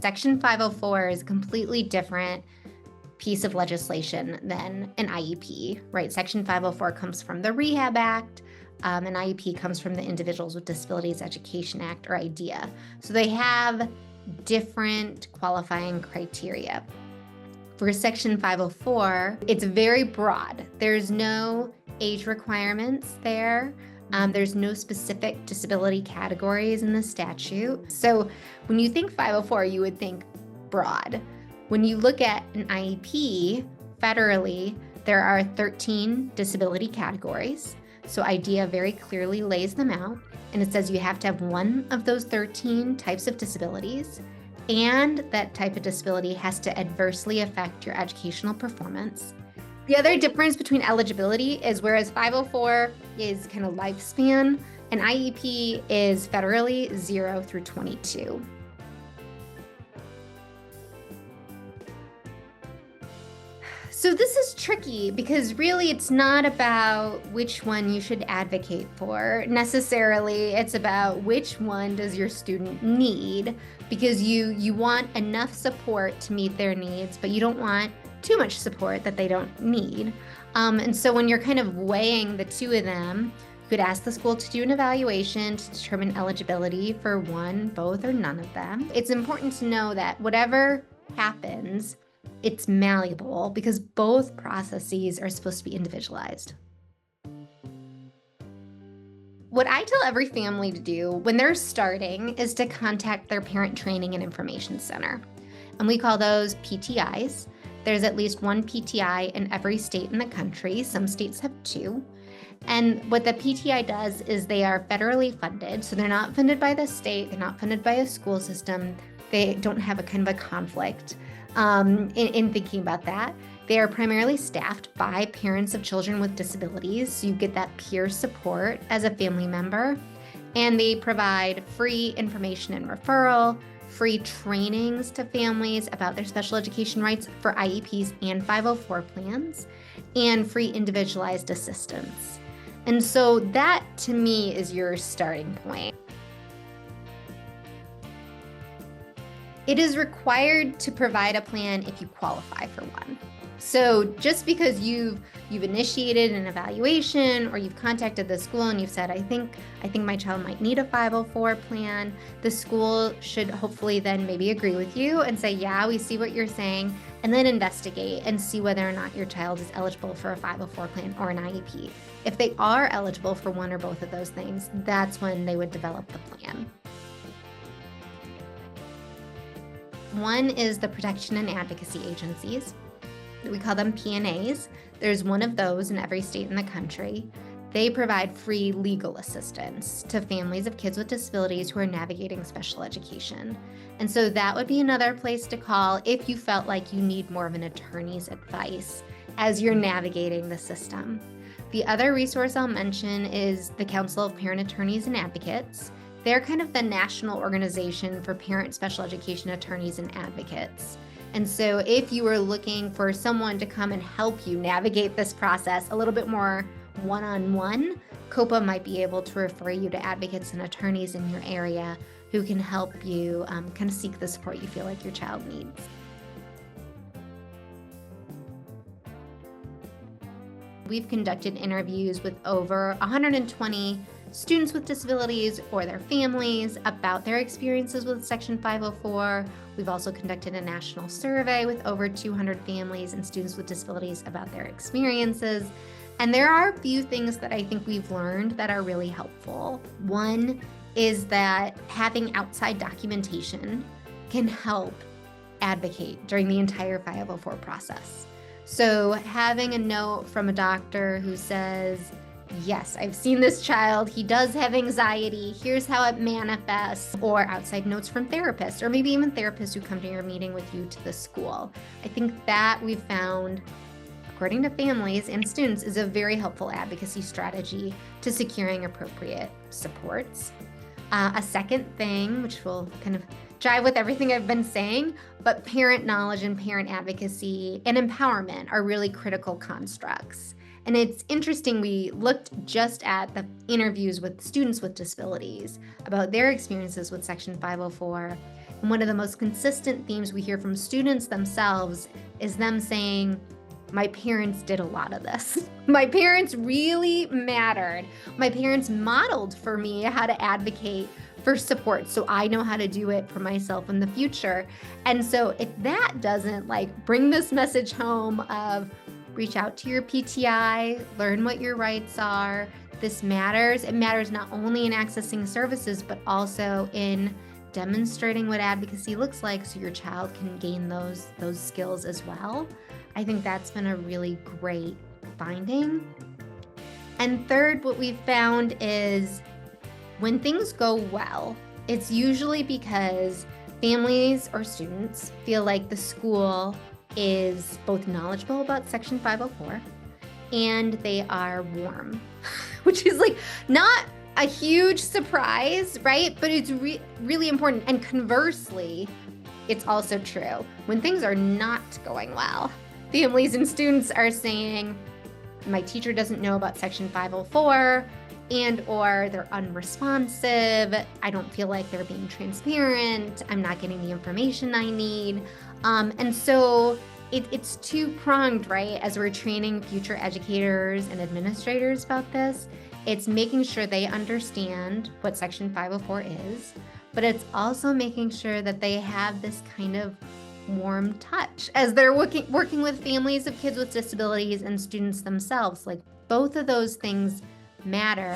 Section 504 is a completely different piece of legislation than an IEP, right? Section 504 comes from the Rehab Act. An IEP comes from the Individuals with Disabilities Education Act, or IDEA. So they have different qualifying criteria. For Section 504, it's very broad. There's no age requirements there. There's no specific disability categories in the statute. So when you think 504, you would think broad. When you look at an IEP federally, there are 13 disability categories. So IDEA very clearly lays them out, and it says you have to have one of those 13 types of disabilities, and that type of disability has to adversely affect your educational performance. The other difference between eligibility is whereas 504 is kind of lifespan, an IEP is federally 0 through 22. So this is tricky because really it's not about which one you should advocate for necessarily. It's about which one does your student need, because you want enough support to meet their needs, but you don't want too much support that they don't need. And so when you're kind of weighing the two of them, you could ask the school to do an evaluation to determine eligibility for one, both, or none of them. It's important to know that whatever happens, it's malleable because both processes are supposed to be individualized. What I tell every family to do when they're starting is to contact their Parent Training and Information Center. And we call those PTIs. There's at least one PTI in every state in the country. Some states have two. And what the PTI does is they are federally funded. So they're not funded by the state. They're not funded by a school system. They don't have a kind of a conflict in thinking about that. They are primarily staffed by parents of children with disabilities. So you get that peer support as a family member. And they provide free information and referral, free trainings to families about their special education rights for IEPs and 504 plans, and free individualized assistance. And so that, to me, is your starting point. It is required to provide a plan if you qualify for one. So just because you've initiated an evaluation or you've contacted the school and you've said, I think my child might need a 504 plan, the school should hopefully then maybe agree with you and say, yeah, we see what you're saying, and then investigate and see whether or not your child is eligible for a 504 plan or an IEP. If they are eligible for one or both of those things, that's when they would develop the plan. One is the protection and advocacy agencies. We call them PNAs. There's one of those in every state in the country. They provide free legal assistance to families of kids with disabilities who are navigating special education. And so that would be another place to call if you felt like you need more of an attorney's advice as you're navigating the system. The other resource I'll mention is the Council of Parent Attorneys and Advocates. They're kind of the national organization for parent special education attorneys and advocates. And so if you were looking for someone to come and help you navigate this process a little bit more one-on-one, COPA might be able to refer you to advocates and attorneys in your area who can help you kind of seek the support you feel like your child needs. We've conducted interviews with over 120 students with disabilities or their families about their experiences with Section 504. We've also conducted a national survey with over 200 families and students with disabilities about their experiences. And there are a few things that I think we've learned that are really helpful. One is that having outside documentation can help advocate during the entire 504 process. So having a note from a doctor who says, yes, I've seen this child, he does have anxiety, here's how it manifests, or outside notes from therapists, or maybe even therapists who come to your meeting with you to the school. I think that we've found, according to families and students, is a very helpful advocacy strategy to securing appropriate supports. A second thing, which will kind of jive with everything I've been saying, but parent knowledge and parent advocacy and empowerment are really critical constructs. And it's interesting, we looked just at the interviews with students with disabilities about their experiences with Section 504. And one of the most consistent themes we hear from students themselves is them saying, my parents did a lot of this. My parents really mattered. My parents modeled for me how to advocate for support, so I know how to do it for myself in the future. And so if that doesn't bring this message home of reach out to your PTI, learn what your rights are, this matters. It matters not only in accessing services, but also in demonstrating what advocacy looks like so your child can gain those skills as well. I think that's been a really great finding. And third, what we've found is when things go well, it's usually because families or students feel like the school is both knowledgeable about Section 504 and they are warm, which is not a huge surprise, right? But it's really important. And conversely, it's also true. When things are not going well, families and students are saying, my teacher doesn't know about Section 504, and or they're unresponsive. I don't feel like they're being transparent. I'm not getting the information I need. And so it's two-pronged, right? As we're training future educators and administrators about this, it's making sure they understand what Section 504 is, but it's also making sure that they have this kind of warm touch as they're working with families of kids with disabilities and students themselves. Both of those things matter.